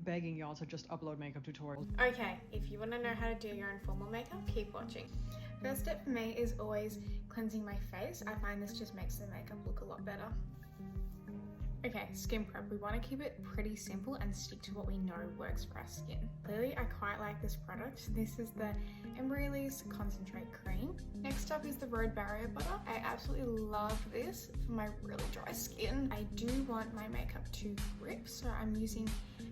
begging y'all to just upload makeup tutorials. Okay, if you want to know how to do your own formal makeup, keep watching. First step for me is always cleansing my face. I find this just makes the makeup look a lot better. Okay, skin prep. We want to keep it pretty simple and stick to what we know works for our skin. Clearly, I quite like this product. This is the Embryolisse Concentrate Cream. Next up is the Road Barrier Butter. I absolutely love this for my really dry skin. I do want my makeup to grip, so I'm using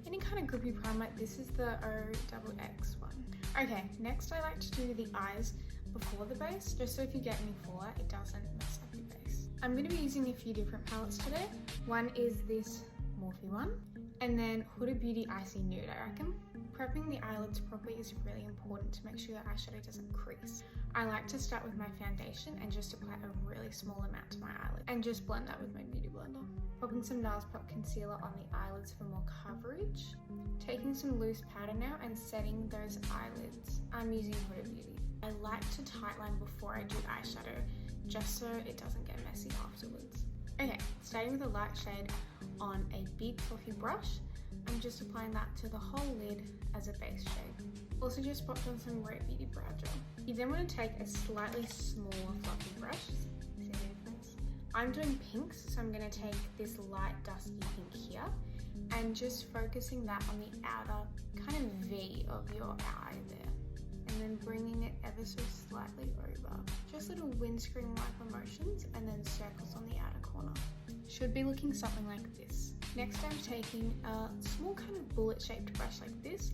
any kind of grippy primer. This is the OXX one. Okay, next I like to do the eyes before the base, just so if you get any fallout, it doesn't mess up your base. I'm going to be using a few different palettes today. One is this Morphe one, and then Huda Beauty Icy Nude, I reckon. Prepping the eyelids properly is really important to make sure the eyeshadow doesn't crease. I like to start with my foundation and just apply a really small amount to my eyelid and just blend that with my beauty blender. Popping some NARS Pop Concealer on the eyelids for more coverage. Taking some loose powder now and setting those eyelids. I'm using Huda Beauty. I like to tightline before I do eyeshadow, just so it doesn't get messy afterwards. Okay, starting with a light shade on a big fluffy brush, I'm just applying that to the whole lid as a base shade. Also just popped on some Rare Beauty Brow Gel. You then want to take a slightly smaller fluffy brush. See the difference? I'm doing pinks, so I'm going to take this light dusky pink here and just focusing that on the outer kind of V of your eye there. And then bringing it ever so slightly over. Just little windscreen wiper motions and then circles on the outer corner. Should be looking something like this. Next I'm taking a small kind of bullet shaped brush like this,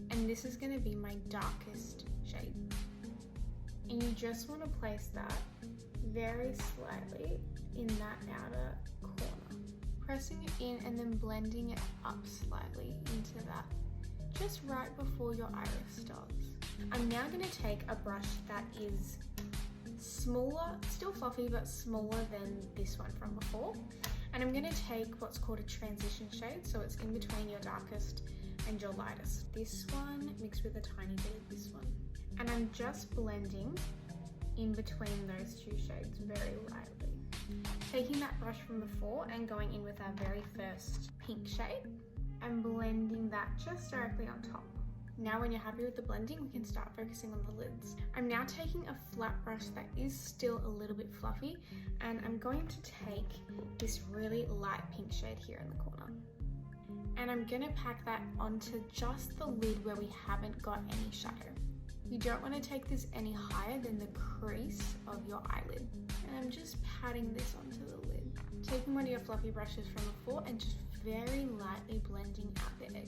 and this is going to be my darkest shade. And you just want to place that very slightly in that outer corner. Pressing it in and then blending it up slightly into that, just right before your iris starts. I'm now going to take a brush that is smaller, still fluffy, but smaller than this one from before. And I'm going to take what's called a transition shade, so it's in between your darkest and your lightest. This one mixed with a tiny bit of this one. And I'm just blending in between those two shades very lightly. Taking that brush from before and going in with our very first pink shade and blending that just directly on top. Now when you're happy with the blending, we can start focusing on the lids. I'm now taking a flat brush that is still a little bit fluffy, and I'm going to take this really light pink shade here in the corner. And I'm gonna pack that onto just the lid where we haven't got any shadow. You don't want to take this any higher than the crease of your eyelid. And I'm just patting this onto the lid. Taking one of your fluffy brushes from before and just very lightly blending out the edge.